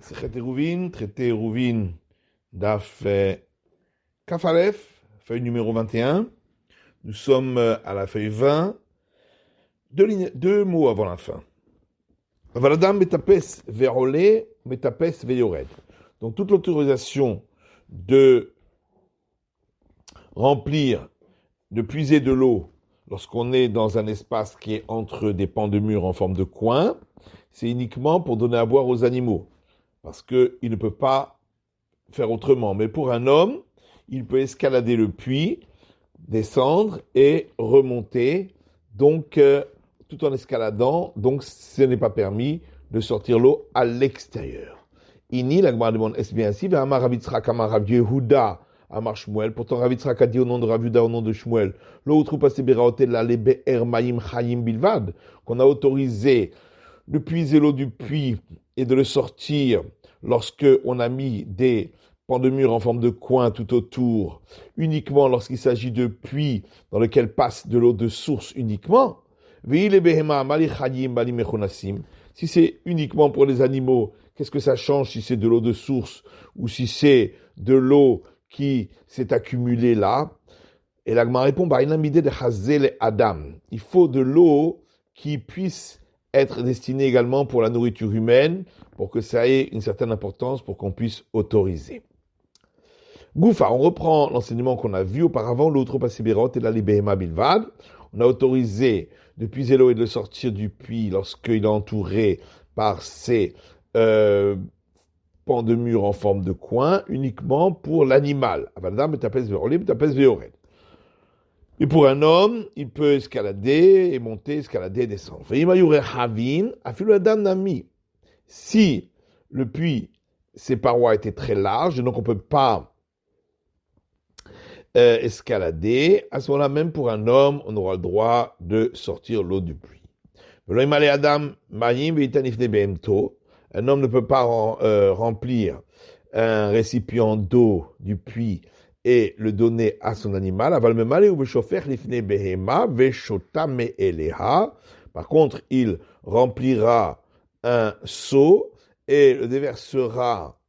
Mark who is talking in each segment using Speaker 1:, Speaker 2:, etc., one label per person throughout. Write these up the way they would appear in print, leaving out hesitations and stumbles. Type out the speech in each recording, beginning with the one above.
Speaker 1: Sechet Eruvin, traité Eruvin, Daf Kaf Aleph, feuille numéro 21. Nous sommes à la feuille 20, deux mots avant la fin. Valadam metapes verolé, metapes veyored. Donc toute l'autorisation de remplir, de puiser de l'eau lorsqu'on est dans un espace qui est entre des pans de mur en forme de coin, c'est uniquement pour donner à boire aux animaux. Parce qu'il ne peut pas faire autrement. Mais pour un homme, il peut escalader le puits, descendre et remonter, donc tout en escaladant, donc ce n'est pas permis de sortir l'eau à l'extérieur. Ini, la Gemara demande, est-ce bien ainsi? Amar Rav Yitzchak, Amar Rav Yehuda, Amar Shmuel. Pourtant, Rav Yitzchak a dit au nom de Rav Yehuda, au nom de Shmuel, l'autre passé Beraotel, la Lebe Ermaim Chayim Bilvad, qu'on a autorisé de puiser l'eau du puits et de le sortir lorsque on a mis des pans de mur en forme de coin tout autour, uniquement lorsqu'il s'agit de puits dans lequel passe de l'eau de source uniquement. Si c'est uniquement pour les animaux, qu'est-ce que ça change si c'est de l'eau de source ou si c'est de l'eau qui s'est accumulée là? Et l'Agma répond, il faut de l'eau qui puisse être destinée également pour la nourriture humaine, pour que ça ait une certaine importance, pour qu'on puisse autoriser. Goufa, on reprend l'enseignement qu'on a vu auparavant, l'autre passibérot et la libéhema bilvad. On a autorisé de puiser l'eau et de le sortir du puits lorsqu'il est entouré par ces pans de mur en forme de coin, uniquement pour l'animal. Et pour un homme, il peut escalader et monter, escalader et descendre. Si le puits, ses parois étaient très larges, donc on ne peut pas escalader, à ce moment-là, même pour un homme, on aura le droit de sortir l'eau du puits. Un homme ne peut pas remplir un récipient d'eau du puits et le donner à son animal. Par contre, il remplira un seau et le déversera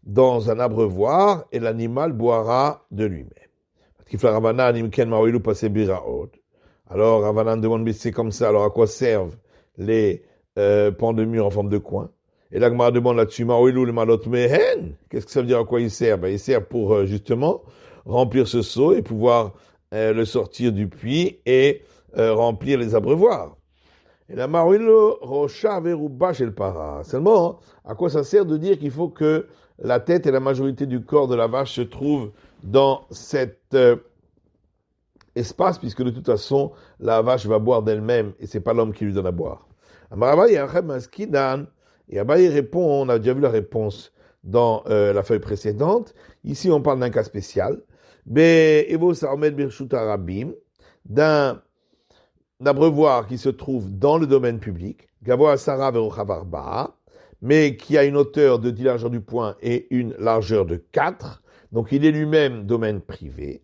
Speaker 1: dans un abreuvoir et l'animal boira de lui-même. Alors Ravanan demande, mais c'est comme ça, alors à quoi servent les pans de mur en forme de coin? Et la Gemara demande là-dessus, qu'est-ce que ça veut dire, à quoi ils servent? Ils servent pour justement remplir ce seau et pouvoir le sortir du puits et remplir les abreuvoirs. Et la Marilo Rocha Veruba chez le para. Seulement, à quoi ça sert de dire qu'il faut que la tête et la majorité du corps de la vache se trouvent dans cet espace, puisque de toute façon, la vache va boire d'elle-même et c'est pas l'homme qui lui donne à boire. Et Abaye répond, on a déjà vu la réponse dans la feuille précédente. Ici, on parle d'un cas spécial. D'un abreuvoir qui se trouve dans le domaine public, mais qui a une hauteur de 10 largeurs du poing et une largeur de 4. Donc, il est lui-même domaine privé.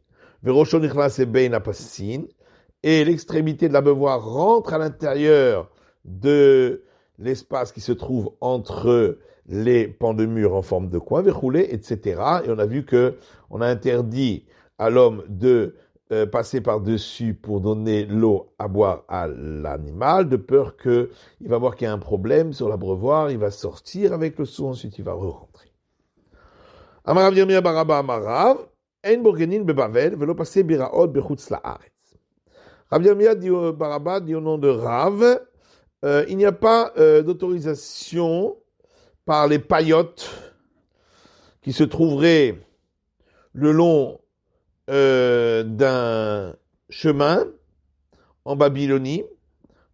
Speaker 1: Et l'extrémité de l'abreuvoir rentre à l'intérieur de l'espace qui se trouve entre les pans de mur en forme de coin, verroulé, etc. Et on a vu que on a interdit à l'homme de passer par-dessus pour donner l'eau à boire à l'animal, de peur qu'il va voir qu'il y a un problème sur l'abreuvoir, il va sortir avec le seau, ensuite il va re-rentrer. Amarav Yirmiyah Baraba Amarav, Ein Borgenin Bebavel, velo passer biraot bechutz laaretz. Rav Yirmiyah Baraba dit au nom de Rav, il n'y a pas d'autorisation par les paillotes qui se trouveraient le long d'un chemin en Babylonie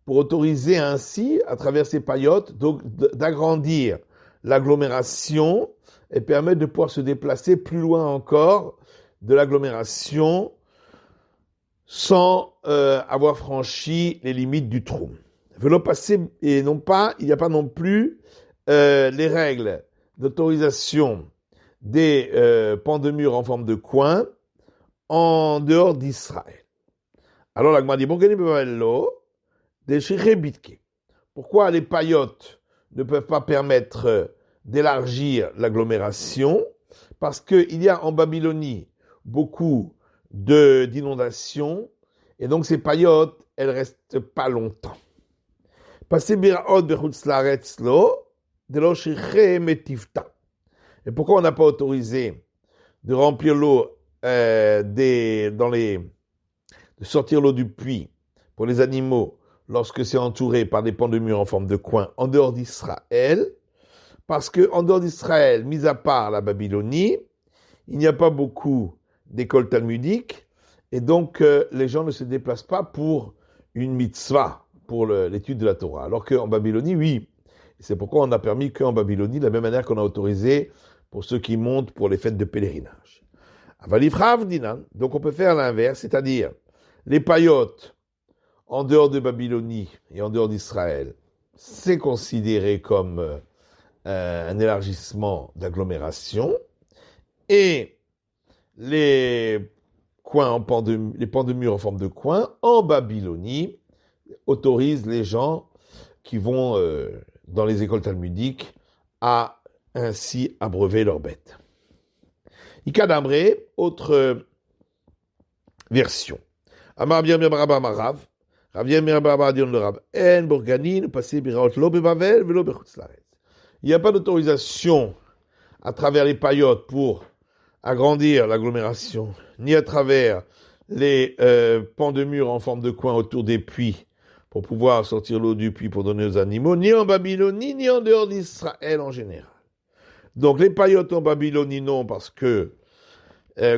Speaker 1: pour autoriser ainsi, à travers ces paillotes, donc d'agrandir l'agglomération et permettre de pouvoir se déplacer plus loin encore de l'agglomération sans avoir franchi les limites du trou. Velo passer, et non pas, il n'y a pas non plus les règles d'autorisation des pans de mur en forme de coin en dehors d'Israël. Alors la Gemara dit, pourquoi les paillotes ne peuvent pas permettre d'élargir l'agglomération parce qu'il y a en Babylonie beaucoup d'inondations et donc ces paillotes, elles restent pas longtemps. Passer biraot bechutz laaretz lo, de lo shirche metivta. Et pourquoi on n'a pas autorisé de remplir l'eau de sortir l'eau du puits pour les animaux lorsque c'est entouré par des pans de murs en forme de coin en dehors d'Israël? Parce que en dehors d'Israël, mis à part la Babylonie, il n'y a pas beaucoup d'écoles talmudiques et donc les gens ne se déplacent pas pour une mitzvah, pour l'étude de la Torah. Alors qu'en Babylonie, oui. C'est pourquoi on a permis qu'en Babylonie, de la même manière qu'on a autorisé pour ceux qui montent pour les fêtes de pèlerinage. Donc on peut faire l'inverse, c'est-à-dire les paillotes en dehors de Babylonie et en dehors d'Israël, c'est considéré comme un élargissement d'agglomération et les pans de mur en forme de coin en Babylonie autorisent les gens qui vont dans les écoles talmudiques à ainsi abreuver leurs bêtes. Ikadamré, autre version. Amar bien Rabba Marav, Rav Yemir Rabba Dion le Rab, En Bourganin, passé Biraot lo bebavel, velo bechutz laaretz. Il n'y a pas d'autorisation à travers les paillotes pour agrandir l'agglomération, ni à travers les pans de murs en forme de coin autour des puits pour pouvoir sortir l'eau du puits pour donner aux animaux, ni en Babylonie, ni en dehors d'Israël en général. Donc les paillotes en Babylonie, non, parce que,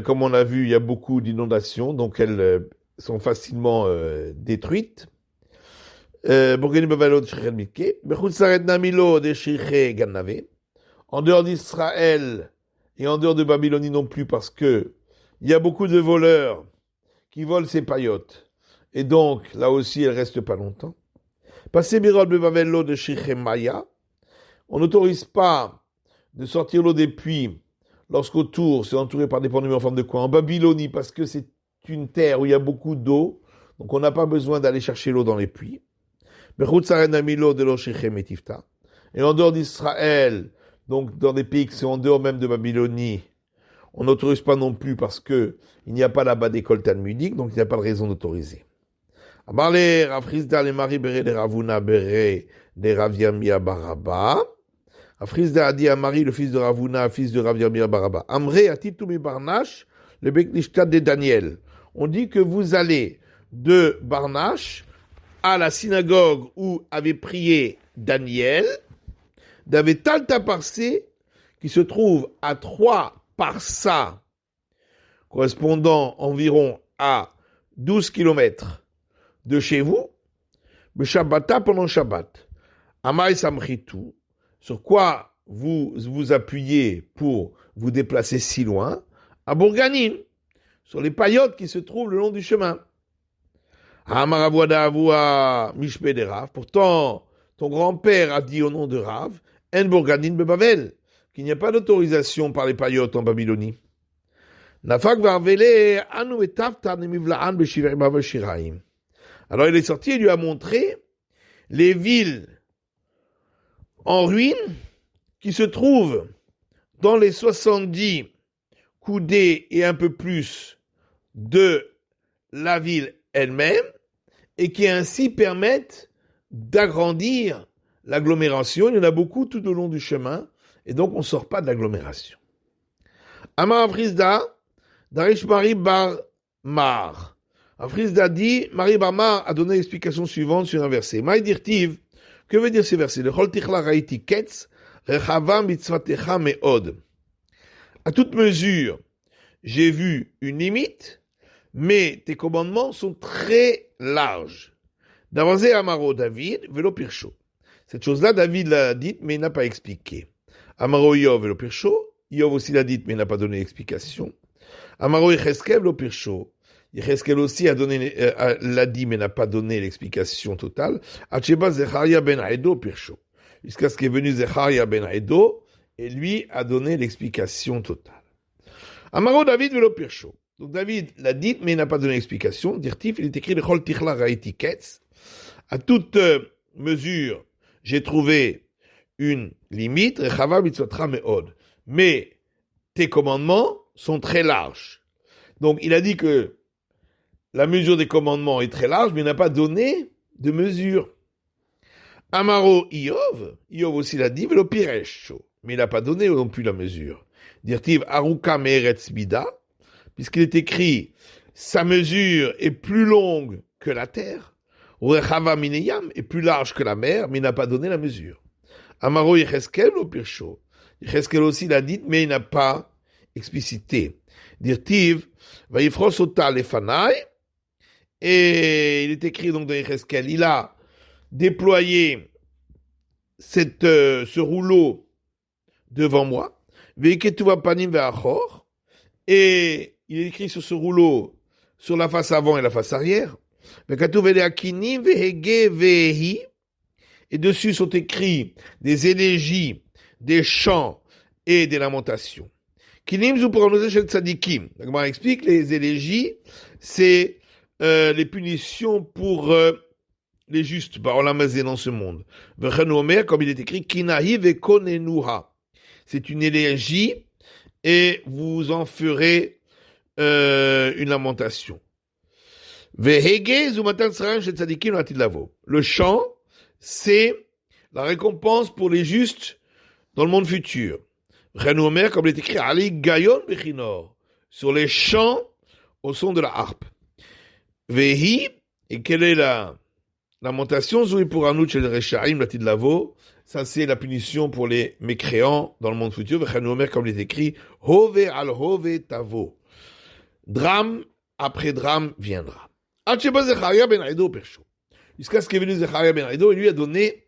Speaker 1: comme on a vu, il y a beaucoup d'inondations, donc elles sont facilement détruites. En dehors d'Israël et en dehors de Babylonie non plus, parce que il y a beaucoup de voleurs qui volent ces paillotes. Et donc, là aussi, elles restent pas longtemps. Passer Birol Bebavello de Shechemaya, on n'autorise pas de sortir l'eau des puits lorsqu'autour c'est entouré par des pans de murs en forme de coin. En Babylonie, parce que c'est une terre où il y a beaucoup d'eau, donc on n'a pas besoin d'aller chercher l'eau dans les puits. Et en dehors d'Israël, donc dans des pays qui sont en dehors même de Babylonie, on n'autorise pas non plus parce que il n'y a pas là-bas d'école talmudique, donc il n'y a pas de raison d'autoriser. Amarle Rav Chizda le mari bere de Ravuna bere de Rav Yirmiyah Baraba. Rav Chizda a dit à Marie, le fils de Ravuna, fils de Rav Yirmiyah Baraba. Amre atitumi Barnash, le Beknishtat de Daniel. On dit que vous allez de Barnash à la synagogue où avait prié Daniel, d'Avetalta Parsé, qui se trouve à 3 parsa, correspondant environ à 12 kilomètres de chez vous, le Shabbata pendant Shabbat. Amai Samchitu, sur quoi vous vous appuyez pour vous déplacer si loin? À Bourganin, sur les paillotes qui se trouvent le long du chemin. Amaravouada avoua Mishpe de Rav. Pourtant, ton grand-père a dit au nom de Rav, En Bourganin Bebavel, qu'il n'y a pas d'autorisation par les paillotes en Babylonie. Nafak varvele anu etavta nemivlaan beshivrim avashiraim. Alors il est sorti et lui a montré les villes en ruine qui se trouvent dans les 70 coudées et un peu plus de la ville elle-même et qui ainsi permettent d'agrandir l'agglomération. Il y en a beaucoup tout au long du chemin et donc on ne sort pas de l'agglomération. Amar Avrizda, Darish Mari Bar Mar. Avrizda dit, Mari Bar Mar a donné l'explication suivante sur un verset. Maï dirtiv, que veut dire ce verset? Le Chol Tichla Raiti Ketz, Rechava Mitzvatecha Meod. À toute mesure, j'ai vu une limite, mais tes commandements sont très larges. D'avancé Amaro David, Velo Pircho. Cette chose-là, David l'a dite, mais il n'a pas expliqué. Amaro Yov, Velo Pircho. Yov aussi l'a dite, mais il n'a pas donné d'explication. Amaro Yecheskel, Velo Pircho. Yecheskel aussi l'a dit, mais n'a pas donné l'explication totale. Acheba Zecharia ben Aedo Pircho. Jusqu'à ce qu'est venu Zecharia ben Aedo, et lui a donné l'explication totale. Amaro David Velo Pircho. Donc David l'a dit, mais il n'a pas donné l'explication. Dirtif, il est écrit le Chol Tichla Raiti Ketz. À toute mesure, j'ai trouvé une limite, rechava mitzvotra me'od. Mais tes commandements sont très larges. Donc il a dit que la mesure des commandements est très large, mais il n'a pas donné de mesure. Amaro Iov aussi l'a dit, velo piresh, mais il n'a pas donné non plus la mesure. Dirtiv aruka meretz bida, puisqu'il est écrit, sa mesure est plus longue que la terre, ou rechava mineyam est plus large que la mer, mais il n'a pas donné la mesure. Amaro Yecheskel velo pirsho. Yecheskel aussi l'a dit, mais il n'a pas explicité. Dirtiv vayifros ota lefanai, et il est écrit donc dans Yecheskel, il a déployé ce rouleau devant moi, et il est écrit sur ce rouleau, sur la face avant et la face arrière, et dessus sont écrits des élégies, des chants et des lamentations. On explique les élégies, c'est les punitions pour les justes, par l'amazé dans ce monde. Comme il est écrit, Kinahi vekonenuha. C'est une élégie et vous en ferez une lamentation. Le chant, c'est la récompense pour les justes dans le monde futur. Comme il est écrit, Ali Gayon Bechinor, sur les chants au son de la harpe. Vehi, et quelle est la lamentation? Zoui pour Anout chez les Rechaim, la Tidlavo, ça c'est la punition pour les mécréants dans le monde futur. Vechanomer, comme il est écrit, Hove al Hove Tavo. Drame après drame viendra. Jusqu'à ce qu'est venu Zecharia ben Aido, il lui a donné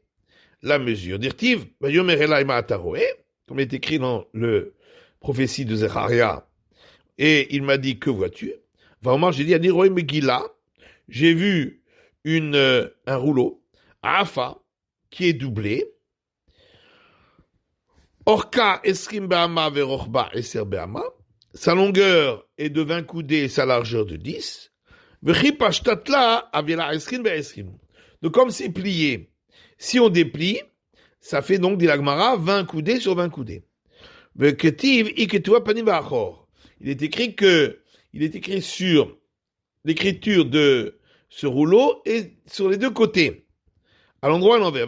Speaker 1: la mesure. Dirtiv, Vayomer Elai Ma'ataroe, comme il est écrit dans le prophétie de Zecharia, et il m'a dit, que vois-tu? Vraiment, j'ai dit, Aniroe Megillah, j'ai vu un rouleau, Afa, qui est doublé, Orka Esrim Be'ama Verochba Eser Be'ama, sa longueur est de 20 coudées et sa largeur de 10, Vechipa Shtatla Aviela Esrim Be'esrim. Donc, comme c'est plié, si on déplie, ça fait donc, dit l'Agmara, 20 coudées sur 20 coudées. Veketiv Iketua Panim Va'achor. Il est écrit sur l'écriture de ce rouleau et sur les deux côtés, à l'endroit et à l'envers.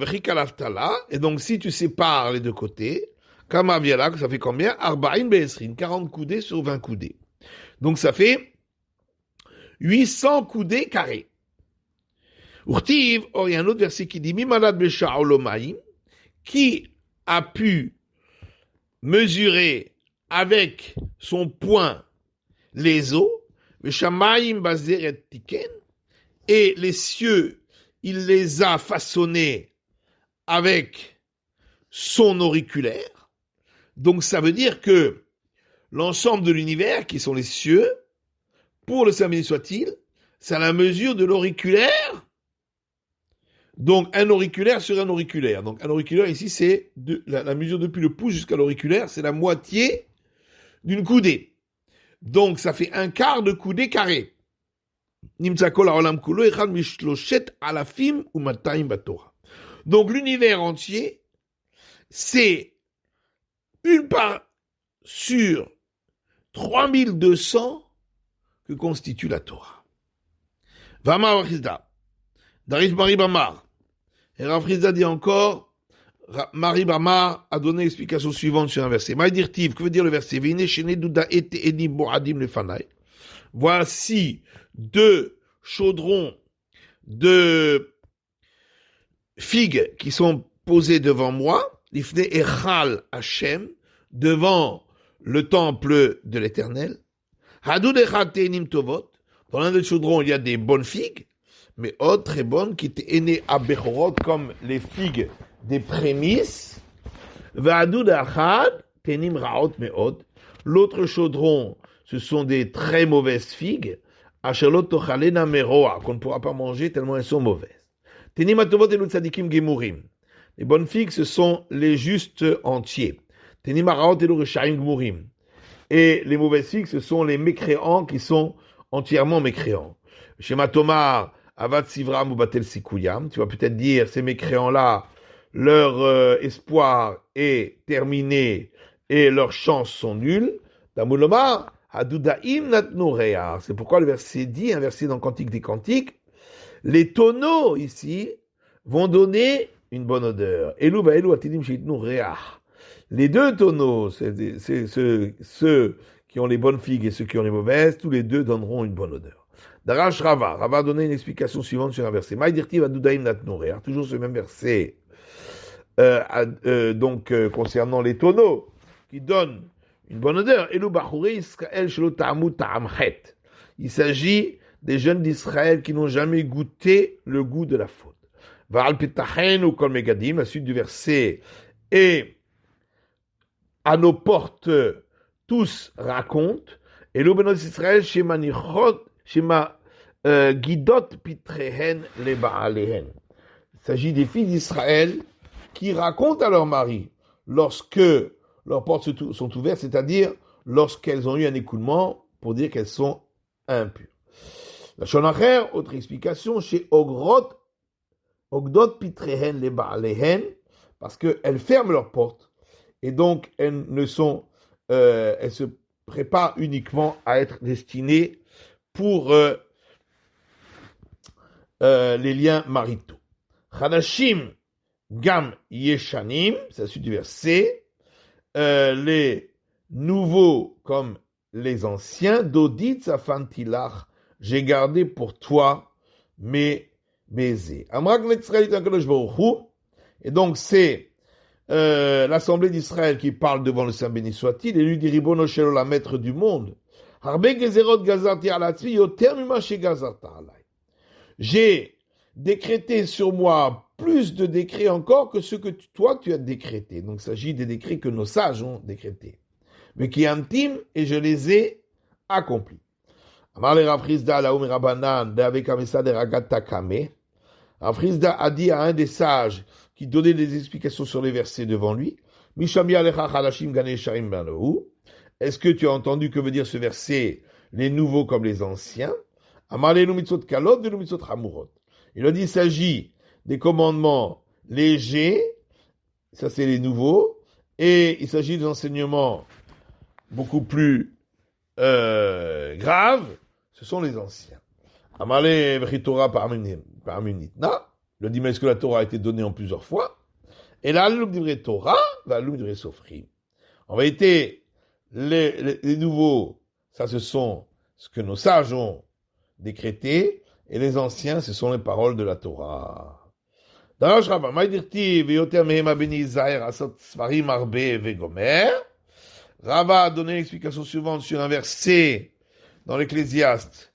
Speaker 1: Et donc, si tu sépares les deux côtés, Kama Viala, ça fait combien? Arba'in Be'esrin, 40 coudées sur 20 coudées. Donc, ça fait 800 coudées carrées. Urtiv, or, il y a un autre verset qui dit, Mimalad Besha Olomaim, qui a pu mesurer avec son poing les eaux, Veshamayim Bazeret Tiken, et les cieux, il les a façonnés avec son auriculaire. Donc ça veut dire que l'ensemble de l'univers, qui sont les cieux, pour le Saint béni soit-il, c'est à la mesure de l'auriculaire. Donc un auriculaire sur un auriculaire. Donc un auriculaire ici, c'est la mesure depuis le pouce jusqu'à l'auriculaire, c'est la moitié d'une coudée. Donc ça fait un quart de coudée carrée. Donc l'univers entier, c'est une part sur 3200 que constitue la Torah. Vama Wachizda. Daris Marie Bamar. Et Rav Chizda dit encore, Marie Bamar a donné l'explication suivante sur un verset. Maïdirtiv, que veut dire le verset? Voici 2 chaudrons de figues qui sont posés devant moi, l'ifne echal Hashem, devant le temple de l'Éternel. Hadud echad te'enim tovot. Dans l'un des chaudrons, il y a des bonnes figues, mais autres très bonnes qui étaient aînées à Bechorot, comme les figues des prémices. V'adud echad te'enim raot me'od. L'autre chaudron, ce sont des très mauvaises figues, ashelot tochalena meroa, qu'on ne pourra pas manger tellement elles sont mauvaises. Tenim atovot elu tzadikim gemurim. Les bonnes figues, ce sont les justes entiers. Tenim araot elu reshaim gemurim. Et les mauvaises figues, ce sont les mécréants qui sont entièrement mécréants. Shema Tomar, Avat Sivram ou Batel Sikuyam. Tu vas peut-être dire, ces mécréants-là leur espoir est terminé et leurs chances sont nulles. Damulomar, Hadudaim Natnurea. C'est pourquoi le verset dit, un verset dans le Cantique des Cantiques, les tonneaux ici vont donner une bonne odeur. Elu va elu atidim sheitnu reach. Les deux tonneaux, c'est ceux qui ont les bonnes figues et ceux qui ont les mauvaises, tous les deux donneront une bonne odeur. Darash Rava a donné une explication suivante sur un verset. Maïdirtiv adudaim natnu reach. Toujours ce même verset. Concernant les tonneaux qui donnent une bonne odeur. Il s'agit des jeunes d'Israël qui n'ont jamais goûté le goût de la faute. La suite du verset, et à nos portes tous racontent, et l'Obenos Israël shema guidot pitrehen le baalehen. Il s'agit des filles d'Israël qui racontent à leur mari lorsque leurs portes sont ouvertes, c'est-à-dire lorsqu'elles ont eu un écoulement pour dire qu'elles sont impures. La Shonacher, autre explication, chez Ogdot Pitrehen les Baalehen, parce qu'elles ferment leurs portes et donc elles se préparent uniquement à être destinées pour les liens maritaux. Hadashim Gam Yeshanim, c'est la suite du verset, les nouveaux comme les anciens, Dodit Safantilach, j'ai gardé pour toi mes baisers. Et donc c'est l'assemblée d'Israël qui parle devant le Saint béni soit-il, et lui dit Ribono Shelo, la maître du monde. J'ai décrété sur moi plus de décrets encore que ceux que toi tu as décrétés. Donc il s'agit des décrets que nos sages ont décrétés. Mais qui intiment et je les ai accomplis. Amar le Rav Chizda laoum Rabanan avec Amesa de Ragata Kame. Rav Chizda a dit à un des sages qui donnait des explications sur les versets devant lui, Mishami alecha chalashim gane sharim banohu. Est-ce que tu as entendu que veut dire ce verset, les nouveaux comme les anciens? Amar le mitzvot kalot de mitzvot hamurot. Il a dit, il s'agit des commandements légers, ça c'est les nouveaux, et il s'agit des enseignements beaucoup plus graves, ce sont les anciens. Amale v'chitora par minitna, le dit, mais est-ce que la Torah a été donnée en plusieurs fois? Et là, l'oum divrei Torah, va l'oum divrei Sofrim. En réalité, les nouveaux, ça ce sont ce que nos sages ont décrété, et les anciens, ce sont les paroles de la Torah. Darash Rava, Maïdirti, Veyoter Mehema Beni Israël, Asot Sfarim Arbe Vegomer. Rava a donné l'explication suivante sur un verset dans l'Ecclésiaste.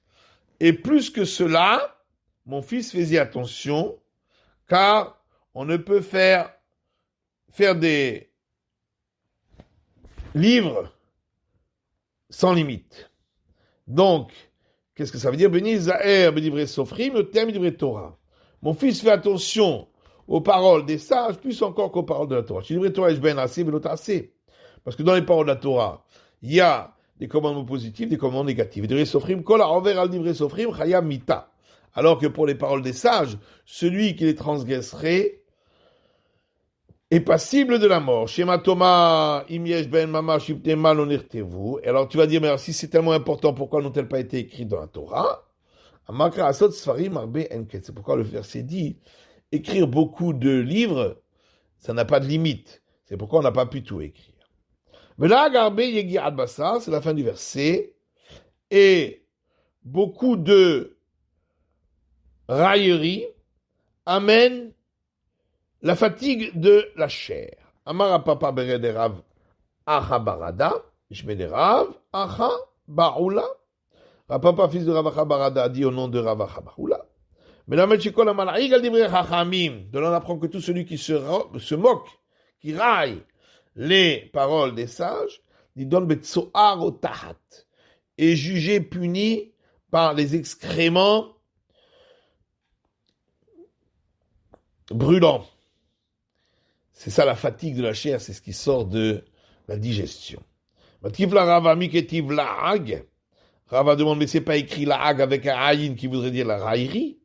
Speaker 1: Et plus que cela, mon fils, fais-y attention, car on ne peut faire des livres sans limite. Donc, qu'est-ce que ça veut dire? Béni Zahir, Béni Sofrim, le terme Béni Torah. Mon fils, fais attention aux paroles des sages, plus encore qu'aux paroles de la Torah. Parce que dans les paroles de la Torah, il y a des commandements positifs, des commandements négatifs. Alors que pour les paroles des sages, celui qui les transgresserait est passible de la mort. Shema Thomas, Imiesh ben Mama, Shiptema l'onirtevu. Et alors tu vas dire, mais alors, si c'est tellement important, pourquoi n'ont-elles pas été écrites dans la Torah? C'est pourquoi le verset dit, écrire beaucoup de livres, ça n'a pas de limite. C'est pourquoi on n'a pas pu tout écrire. Mais là, c'est la fin du verset, et beaucoup de railleries amènent la fatigue de la chair. Amara papa berederav acha barada, ishmederav acha baoula. Papa fils de Rav Acha barada a dit au nom de Rav Acha baoula. Mais la metchikol amalaïg al divrei chachamim. De là on apprend que tout celui qui se moque, qui raille les paroles des sages, dit donne betsoar au tahat, est jugé puni par les excréments brûlants. C'est ça la fatigue de la chair, c'est ce qui sort de la digestion. Rava demande, mais c'est pas écrit la hag avec un haïn qui voudrait dire la raillerie.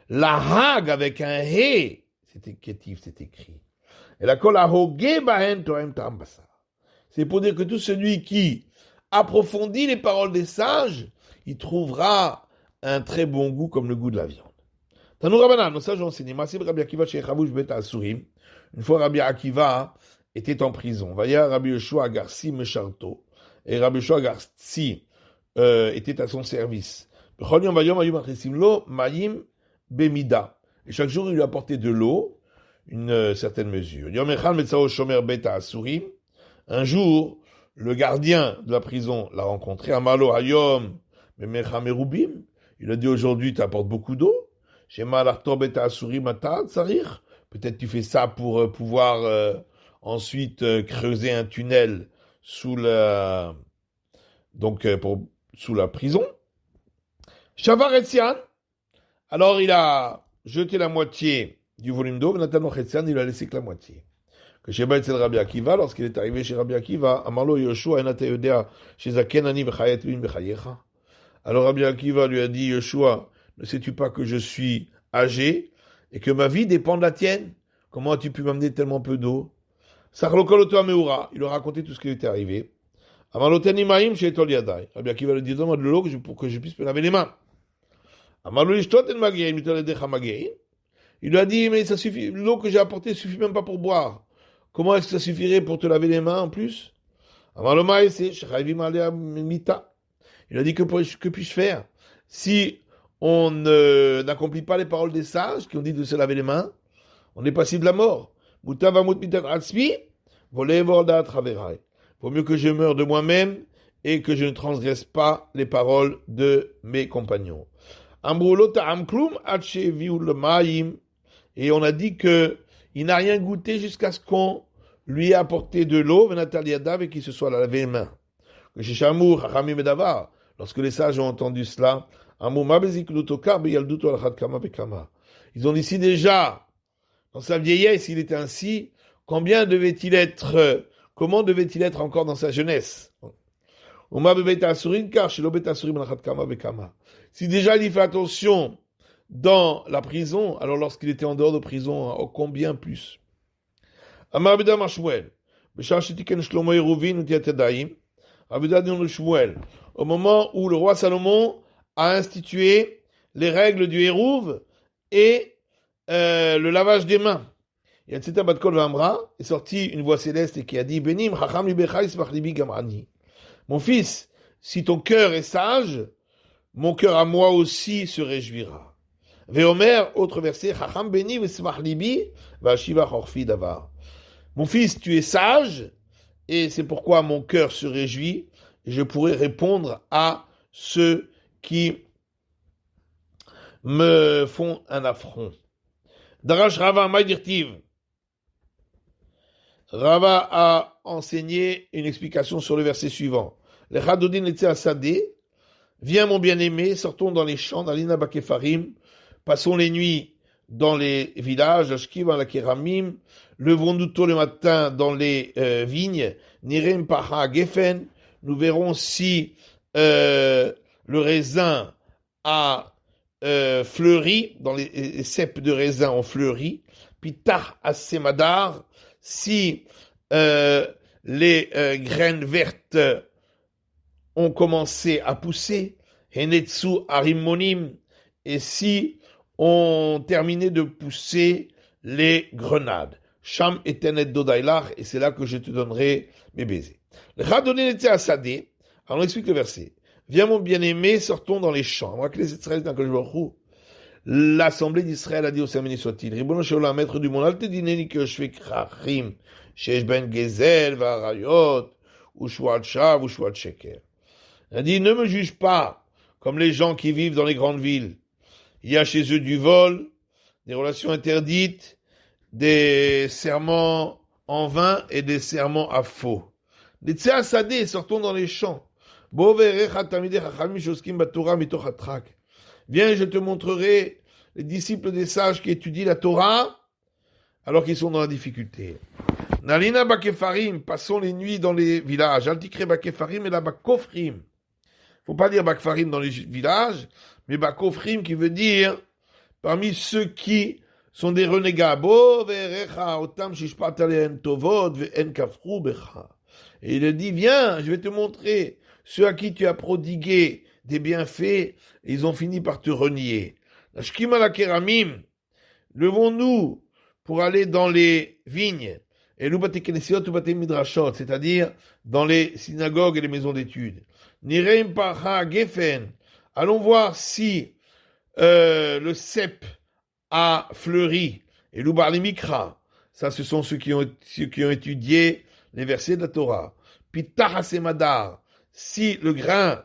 Speaker 1: La hag avec un hé, c'est kétif, c'est écrit. Et la kol ahoge bahen toem ta'am basar. C'est pour dire que tout celui qui approfondit les paroles des sages, il trouvera un très bon goût comme le goût de la viande. Tanou Rabbanan, nos sages ont enseigné, Masib Rabbi Akiva chez Chavouj Bet Asurim. Une fois Rabbi Akiva était en prison. Vaya Rabbi Yoshua Agarsi Mesharto. Et Rabbi Yoshua Agarsi était à son service. Bechol Yom Vayom Ayum Achesim Lo Mayim Bemida. Et chaque jour, il lui apportait de l'eau, une certaine mesure. Yom Echal Metzao Shomer Bet Asurim. Un jour, le gardien de la prison l'a rencontré. Amalo Hayom Memecha Merubim. Il a dit aujourd'hui, tu apportes beaucoup d'eau. Peut-être tu fais ça pour pouvoir ensuite creuser un tunnel sous la sous la prison. Shavar Etzian. Alors il a jeté la moitié du volume d'eau. Nathan Etzian, il a laissé que la moitié. Que chez Baïtzel Rabbi Akiva, lorsqu'il est arrivé chez Rabbi Akiva, Amarlo Yoshua Enate Yodea chez Zakenani Bechayet Vin Bechayecha. Alors Rabbi Akiva lui a dit, Yoshua, ne sais-tu pas que je suis âgé et que ma vie dépend de la tienne? Comment as-tu pu m'amener tellement peu d'eau? Sachlokoloto Ameura, il a raconté tout ce qui lui était arrivé. Amaloteni Maïm chez Etol Yadai. Rabbi Akiva lui dit, donne-moi de l'eau pour que je puisse me laver les mains. Amalolishtoten Magéim, il lui a dit, mais ça suffit, l'eau que j'ai apportée ne suffit même pas pour boire. Comment est-ce que ça suffirait pour te laver les mains en plus? Amalomai, c'est Shechayvim Alea Mita. Il a dit, que puis-je faire? Si on n'accomplit pas les paroles des sages qui ont dit de se laver les mains, on est passible de la mort. Vaut mieux que je meure de moi-même et que je ne transgresse pas les paroles de mes compagnons. Et on a dit que il n'a rien goûté jusqu'à ce qu'on lui ait apporté de l'eau, et qu'il se soit lavé les mains. Lorsque les sages ont entendu cela, ils ont dit, si déjà, dans sa vieillesse, il était ainsi, comment devait-il être encore dans sa jeunesse? Si déjà il fait attention dans la prison, alors lorsqu'il était en dehors de prison, combien plus? Au moment où le roi Salomon a institué les règles du Hérouv et le lavage des mains. Et Tzita Bat Kol V'Amra est sorti une voix céleste et qui a dit, Benim Chacham Libecha Yismach Libi Gamani. Mon fils, si ton cœur est sage, mon cœur à moi aussi se réjouira. Veomer, autre verset, Chacham Beni Yismach Libi V'Ashiva Chorfi Davar. Mon fils, tu es sage, et c'est pourquoi mon cœur se réjouit, et je pourrai répondre à ceux qui me font un affront. Darash Rava Maïdirtiv. Rava a enseigné une explication sur le verset suivant. Le Chadodin était à Sadé. Viens mon bien-aimé, sortons dans les champs, d'Alina Bakefarim, passons les nuits dans les villages, Ashkiva la Keramim, levons-nous tôt le matin dans les vignes, Nirem Paha Gefen, nous verrons si le raisin a fleuri, dans les cèpes de raisin ont fleuri, Pitach Asemadar, si les graines vertes ont commencé à pousser, Henetsu Arimonim, et si ont terminé de pousser les grenades. Sham etenet dodailach, et c'est là que je te donnerai mes baisers. Le Chadonné était à Sadé, alors on explique le verset. Viens mon bien-aimé, sortons dans les champs. L'assemblée d'Israël a dit au Saint-Béni soit-il, Ribono Sheolam, maître du monde, alte dineni que je fais krachim, shesh ben gezel, varayot, ou shwal shav, ou shwal sheker. Il a dit, ne me juge pas comme les gens qui vivent dans les grandes villes. Il y a chez eux du vol, des relations interdites, des serments en vain et des serments à faux. Les Tséa Sadé, sortons dans les champs. Viens, je te montrerai les disciples des sages qui étudient la Torah alors qu'ils sont dans la difficulté. Nalina Bakefarim, passons les nuits dans les villages. Altikre Bakefarim et la Bakofrim. Faut pas dire Bakefarim dans les villages, mais Bakofrim qui veut dire parmi ceux qui sont des renégats. Bo ve'erecha otam shishpat alehem tovot ve'en kafru becha. Et il dit, viens, je vais te montrer ceux à qui tu as prodigué des bienfaits, et ils ont fini par te renier. Lashkim ala keramim, levons-nous pour aller dans les vignes, et l'ubate kenesiot ubate midrashot, c'est-à-dire dans les synagogues et les maisons d'études. Nireim parha gefen, allons voir si le cep a fleuri, et l'ubar les mikra, ça ce sont ceux qui ont étudié les versets de la Torah. Pitach hasemadar, si le grain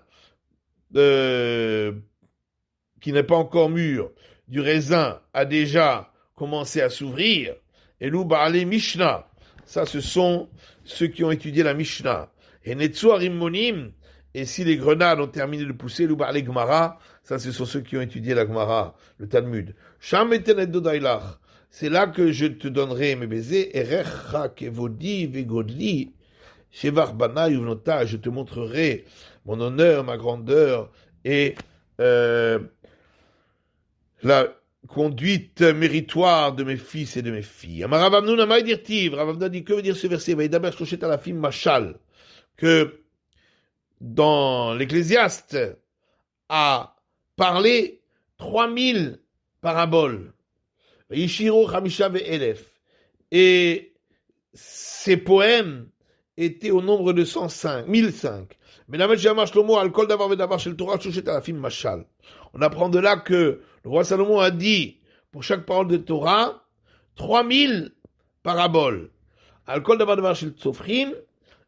Speaker 1: qui n'est pas encore mûr du raisin a déjà commencé à s'ouvrir, et l'ubarale Mishnah, ça ce sont ceux qui ont étudié la Mishnah. Et netzuarim monim, et si les grenades ont terminé de pousser, l'ubarale Gemara, ça ce sont ceux qui ont étudié la Gemara, le Talmud. Sham etenet dodailach, c'est là que je te donnerai mes baisers, erecha kevodi vegodli, shevar bana yuvnota, je te montrerai mon honneur, ma grandeur, et la conduite méritoire de mes fils et de mes filles. Amaravamnun amay dirtiv, Ravamnun dit, que veut dire ce verset? Vaïdaber shloshet alafim machal, que dans l'Ecclésiaste a parlé 3000 paraboles. Yishiro chamisha ve'elef. Et ces poèmes étaient au nombre de 105, 1005. Mais la Shlomo al kol davar vedavar shel Torah shoshet alafim machal. On apprend de là que le roi Salomon a dit, pour chaque parole de Torah, 3000 paraboles. Al kol davar vedavar shel tzofrim,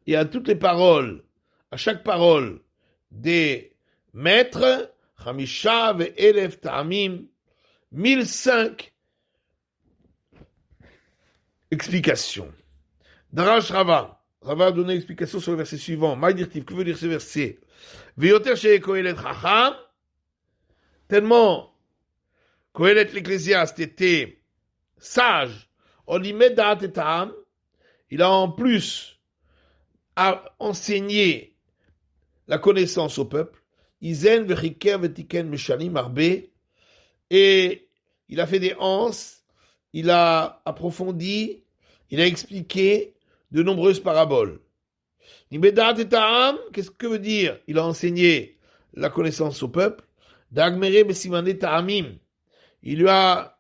Speaker 1: et à toutes les paroles, à chaque parole des maîtres, chamisha ve'elef ta'amim, 1005 explications. Darash Rava. Rava a donné explication sur le verset suivant. Maïdirtiv, que veut dire ce verset? Veyoter she Kohelet Chacham, tellement Kohelet l'Ecclésiaste était sage, Olimed Da'at et Ta'am, il a en plus enseigné la connaissance au peuple, Izen vechiker vetiken meshalim arbe, et il a fait des anses, il a approfondi, il a expliqué de nombreuses paraboles. Nimedat et Ta'am, qu'est-ce que veut dire? Il a enseigné la connaissance au peuple. Dagmere besimane Ta'amim, il lui a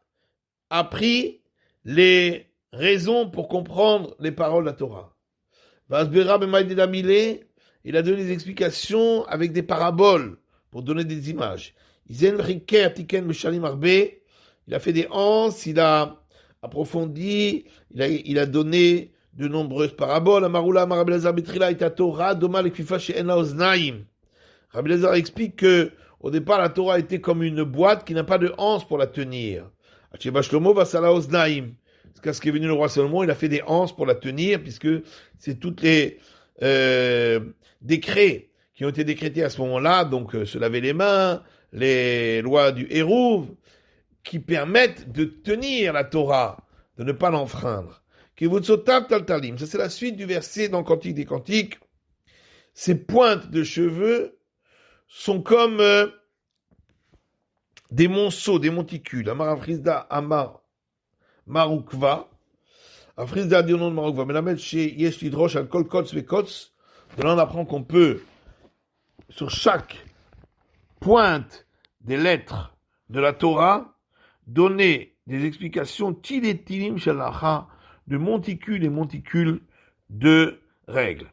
Speaker 1: appris les raisons pour comprendre les paroles de la Torah. Vasbera b'maïd damile, il a donné des explications avec des paraboles pour donner des images. Izen riker tiken meshalim arbe, il a fait des anses, il a approfondi, il a donné de nombreuses paraboles. Amarula Rabbi Elazar betrila et Torah doma lekfifa she'en la oznaim. Rabbi Elazar explique que au départ la Torah était comme une boîte qui n'a pas de anse pour la tenir. Acheba Shlomo vasala oznaim. Parce qu'est-ce qui est venu le roi Salomon, il a fait des anses pour la tenir, puisque c'est toutes les décrets qui ont été décrétés à ce moment-là, donc se laver les mains, les lois du Hérouv, qui permettent de tenir la Torah, de ne pas l'enfreindre. Ça c'est la suite du verset dans Cantique des Cantiques. Ces pointes de cheveux sont comme des monceaux, des monticules. Amar Afrizda Amar Marukva. Afrizda dit au nom de Marukva. Mais la mettre chez Yesh Lidrosh al Kol Kotz Vekotz. De là on apprend qu'on peut, sur chaque pointe des lettres de la Torah, donner des explications tilim shalacha, de monticules et monticules de règles.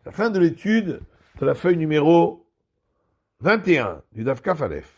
Speaker 1: La fin de l'étude de la feuille numéro 21 du Daf Kaf Aleph.